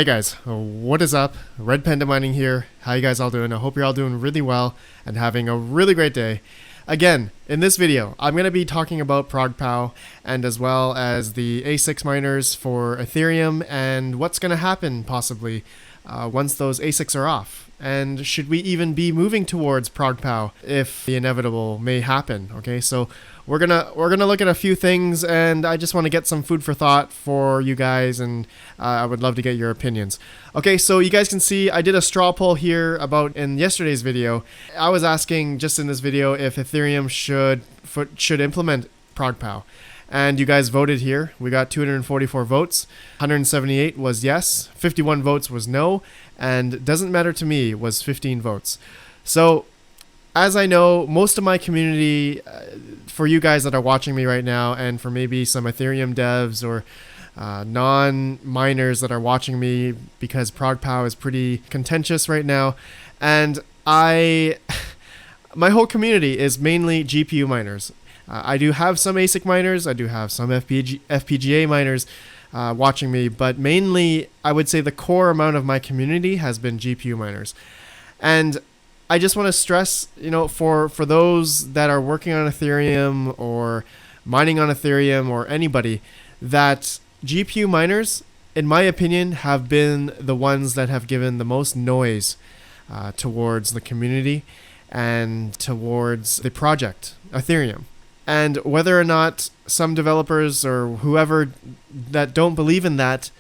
Hey guys, what is up? RedPandaMining here. How you guys all doing? I hope you're all doing really well and having a really great day. Again, in this video, I'm going to be talking about ProgPoW and as well as the ASIC miners for Ethereum and what's going to happen possibly once those ASICs are off. And should we even be moving towards ProgPoW if the inevitable may happen? Okay, so we're gonna look at a few things, and I just want to get some food for thought for you guys, and I would love to get your opinions. Okay, so you guys can see I did a straw poll here about in yesterday's video. I was asking just in this video if Ethereum should implement ProgPoW. And you guys voted here. We got 244 votes. 178 was yes. 51 votes was no. And doesn't matter to me was 15 votes. So, as I know, most of my community, for you guys that are watching me right now, and for maybe some Ethereum devs or non-miners that are watching me, because ProgPoW is pretty contentious right now, and my whole community is mainly GPU miners. I do have some ASIC miners, I do have some FPGA miners watching me, but mainly I would say the core amount of my community has been GPU miners. And I just want to stress, for those that are working on Ethereum or mining on Ethereum or anybody, that GPU miners, in my opinion, have been the ones that have given the most noise towards the community and towards the project, Ethereum. And whether or not some developers or whoever that don't believe in that,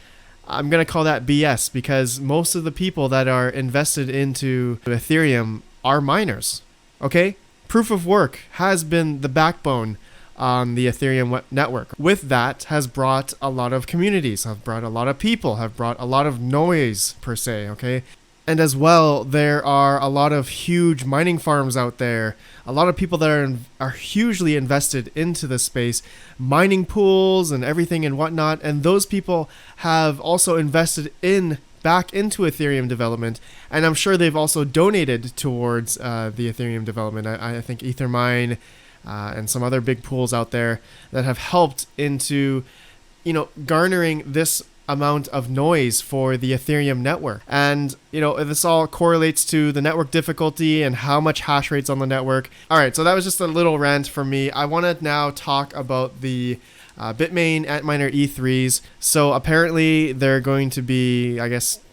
I'm going to call that BS, because most of the people that are invested into Ethereum are miners. Okay? Proof of work has been the backbone on the Ethereum network. With that has brought a lot of communities, have brought a lot of people, have brought a lot of noise per se, okay? And as well, there are a lot of huge mining farms out there, a lot of people that are hugely invested into the space, mining pools and everything and whatnot, and those people have also invested back into Ethereum development, and I'm sure they've also donated towards the Ethereum development. I think Ethermine and some other big pools out there that have helped into, garnering this amount of noise for the Ethereum network. And this all correlates to the network difficulty and how much hash rate's on the network. All right, so that was just a little rant from me. I want to now talk about the Bitmain Antminer E3s. So apparently they're going to be,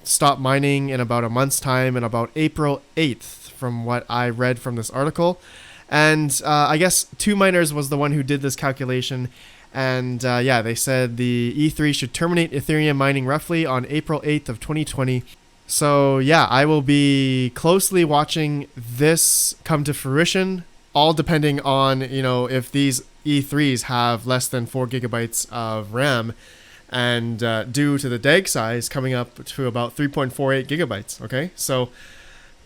stop mining in about a month's time, in about April 8th, from what I read from this article. And I guess 2Miners was the one who did this calculation. And they said the E3 should terminate Ethereum mining roughly on April 8th of 2020. So yeah, I will be closely watching this come to fruition, all depending on, if these E3s have less than 4 gigabytes of RAM, and due to the DAG size coming up to about 3.48 gigabytes, okay? So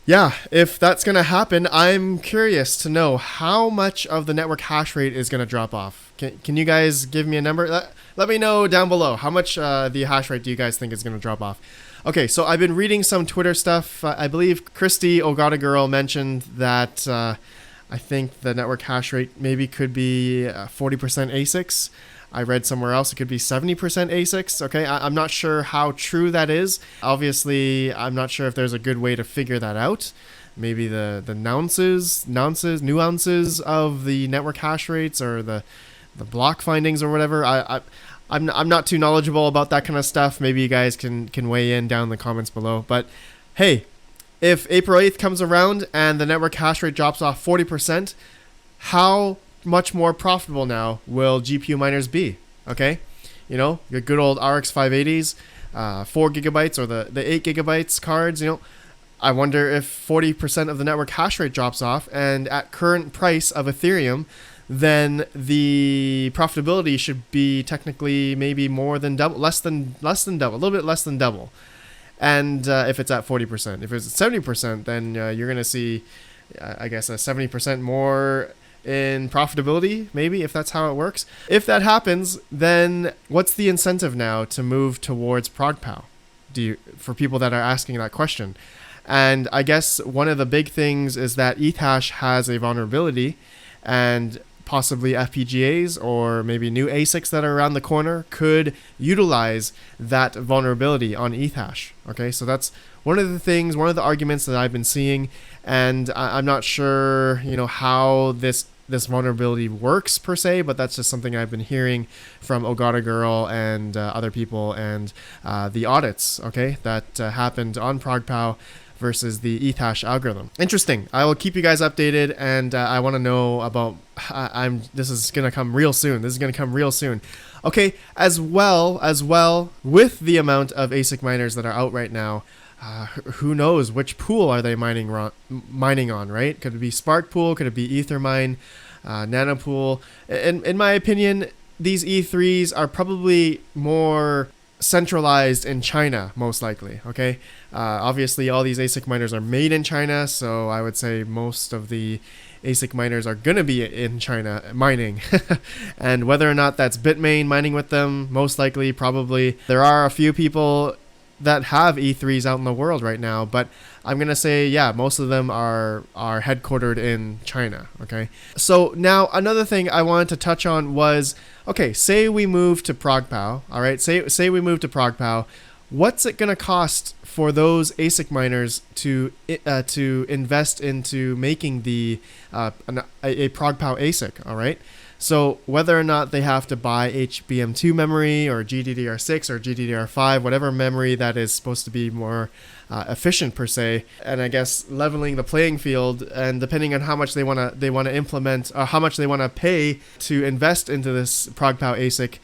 yeah, if that's going to happen, I'm curious to know how much of the network hash rate is going to drop off. Can you guys give me a number? Let me know down below. How much the hash rate do you guys think is going to drop off? Okay, so I've been reading some Twitter stuff. I believe Christy Ogata Girl mentioned that I think the network hash rate maybe could be 40% ASICs. I read somewhere else it could be 70% ASICs. Okay, I'm not sure how true that is. Obviously, I'm not sure if there's a good way to figure that out. Maybe the nuances of the network hash rates or the block findings or whatever. I'm not too knowledgeable about that kind of stuff. Maybe you guys can weigh in down in the comments below. But hey, if April 8th comes around and the network hash rate drops off 40%, how much more profitable now will GPU miners be? Okay, your good old RX 580s, 4 gigabytes or the 8 gigabytes cards. I wonder if 40% of the network hash rate drops off, and at current price of Ethereum, then the profitability should be technically maybe more than double, less than double, a little bit less than double. And if it's at 40%, if it's at 70%, then you're going to see, a 70% more in profitability, maybe, if that's how it works. If that happens, then what's the incentive now to move towards ProgPoW? For people that are asking that question. And I guess one of the big things is that Ethash has a vulnerability, and possibly FPGAs or maybe new ASICs that are around the corner could utilize that vulnerability on Ethash. Okay, so that's one of the arguments that I've been seeing, and I'm not sure, how this vulnerability works per se, but that's just something I've been hearing from Ogata Girl and other people, and the audits, okay, that happened on ProgPoW versus the Ethash algorithm. Interesting. I will keep you guys updated, and I want to know about. This is gonna come real soon. Okay, as well with the amount of ASIC miners that are out right now. Who knows which pool are they mining on, right? Could it be Spark Pool? Could it be Ethermine, Nanopool? In my opinion, these E3s are probably more centralized in China, most likely. Okay, obviously all these ASIC miners are made in China, so I would say most of the ASIC miners are going to be in China mining. And whether or not that's Bitmain mining with them, most likely, probably. There are a few people that have E3s out in the world right now, but I'm gonna say, yeah, most of them are headquartered in China. Okay, so now another thing I wanted to touch on was, okay, say we move to ProgPoW. All right, say we move to ProgPoW. What's it gonna cost for those ASIC miners to invest into making a ProgPoW ASIC? All right. So whether or not they have to buy HBM2 memory or GDDR6 or GDDR5, whatever memory that is supposed to be more efficient per se, and I guess leveling the playing field, and depending on how much they want to implement, or how much they want to pay to invest into this ProgPoW ASIC,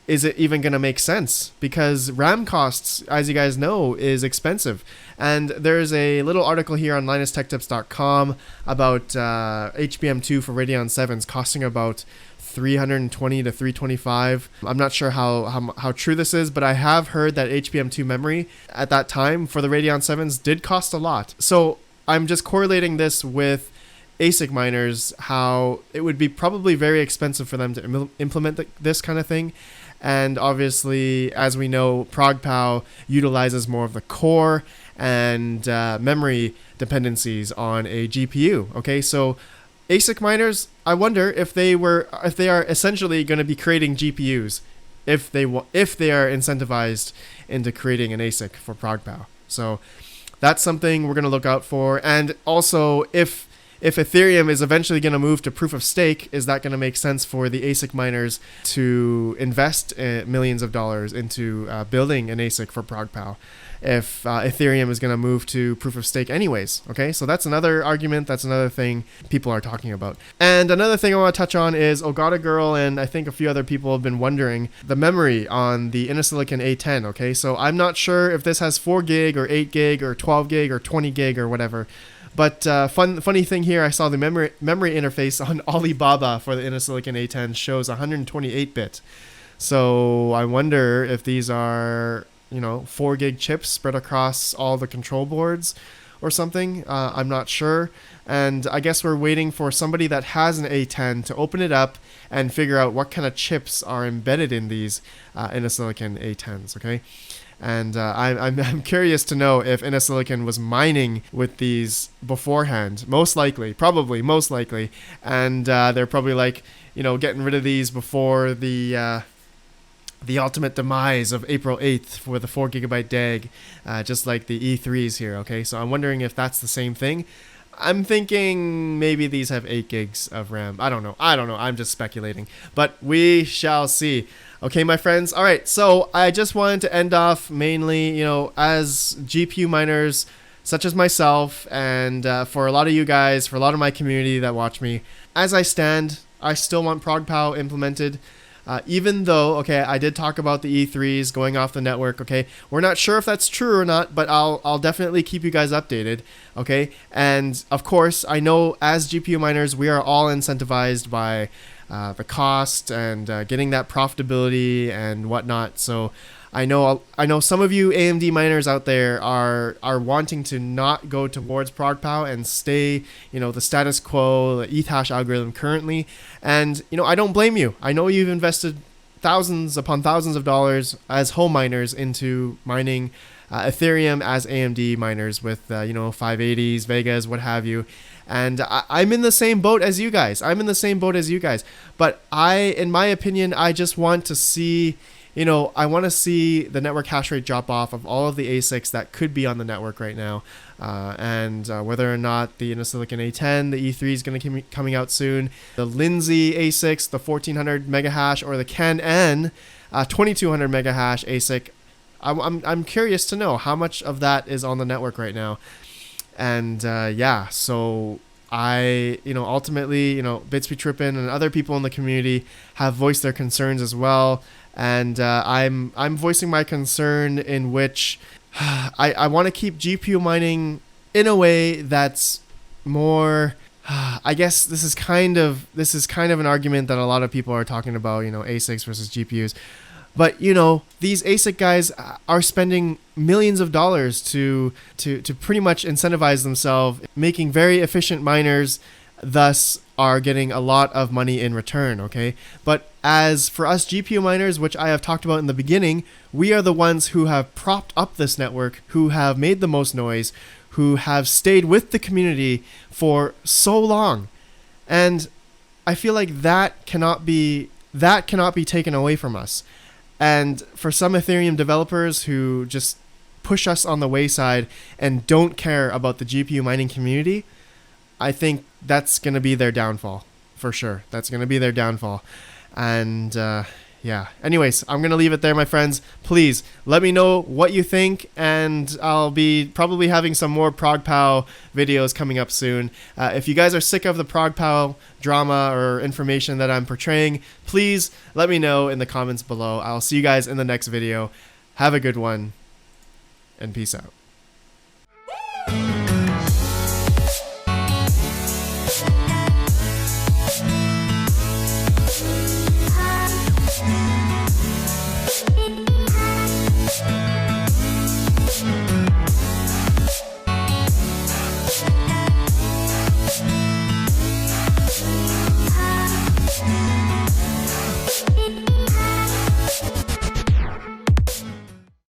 is it even going to make sense? Because RAM costs, as you guys know, is expensive. And there's a little article here on LinusTechTips.com about HBM2 for Radeon 7s costing about $320 to $325. I'm not sure how true this is, but I have heard that HBM2 memory at that time for the Radeon 7s did cost a lot. So I'm just correlating this with ASIC miners, how it would be probably very expensive for them to implement this kind of thing. And obviously, as we know, ProgPoW utilizes more of the core and memory dependencies on a GPU. Okay, so ASIC miners, I wonder if they are essentially going to be creating GPUs, if they are incentivized into creating an ASIC for ProgPoW. So that's something we're going to look out for. And also, if Ethereum is eventually going to move to proof of stake, is that going to make sense for the ASIC miners to invest millions of dollars into building an ASIC for ProgPoW if Ethereum is going to move to proof of stake anyways? Okay, so that's another argument. That's another thing people are talking about. And another thing I want to touch on is Ogata Girl, and I think a few other people have been wondering the memory on the Innosilicon A10. Okay, so I'm not sure if this has 4 gig or 8 gig or 12 gig or 20 gig or whatever. But funny thing here, I saw the memory interface on Alibaba for the Innosilicon A10 shows 128-bit. So I wonder if these are 4 gig chips spread across all the control boards or something. I'm not sure. And I guess we're waiting for somebody that has an A10 to open it up and figure out what kind of chips are embedded in these Innosilicon A10s. Okay. And I'm curious to know if Innosilicon was mining with these beforehand. Most likely. And they're probably like, getting rid of these before the ultimate demise of April 8th for the 4 gigabyte DAG, just like the E3's here. Okay, so I'm wondering if that's the same thing. I'm thinking maybe these have 8 gigs of RAM. I don't know. I'm just speculating. But we shall see. Okay, my friends. All right, so I just wanted to end off mainly, as GPU miners such as myself, and for a lot of you guys, for a lot of my community that watch me, as I stand, I still want ProgPoW implemented. Even though, okay, I did talk about the E3s going off the network, okay? We're not sure if that's true or not, but I'll definitely keep you guys updated, okay? And, of course, I know as GPU miners, we are all incentivized by the cost and getting that profitability and whatnot. So I know some of you AMD miners out there are wanting to not go towards ProgPoW and stay, the status quo, the Ethash algorithm currently. And, I don't blame you. I know you've invested thousands upon thousands of dollars as home miners into mining Ethereum as AMD miners with 580s, Vegas, what have you. And I'm in the same boat as you guys. But in my opinion, I just want to see, I want to see the network hash rate drop off of all of the ASICs that could be on the network right now. And whether or not the Silicon A10, the E3 is going to be coming out soon, the Lindsay ASICs, the 1400 mega hash, or the Ken N 2200 mega hash ASIC. I'm curious to know how much of that is on the network right now. And so I, ultimately, Bits Be Trippin' and other people in the community have voiced their concerns as well. And I'm voicing my concern in which I want to keep GPU mining in a way that's more. I guess this is kind of an argument that a lot of people are talking about. ASICs versus GPUs. But these ASIC guys are spending millions of dollars to pretty much incentivize themselves, making very efficient miners, thus are getting a lot of money in return, okay? But as for us GPU miners, which I have talked about in the beginning, we are the ones who have propped up this network, who have made the most noise, who have stayed with the community for so long. And I feel like that cannot be taken away from us. And for some Ethereum developers who just push us on the wayside and don't care about the GPU mining community, I think that's going to be their downfall, for sure. That's going to be their downfall. And anyways, I'm going to leave it there, my friends. Please let me know what you think, and I'll be probably having some more ProgPoW videos coming up soon. If you guys are sick of the ProgPoW drama or information that I'm portraying, please let me know in the comments below. I'll see you guys in the next video. Have a good one, and peace out.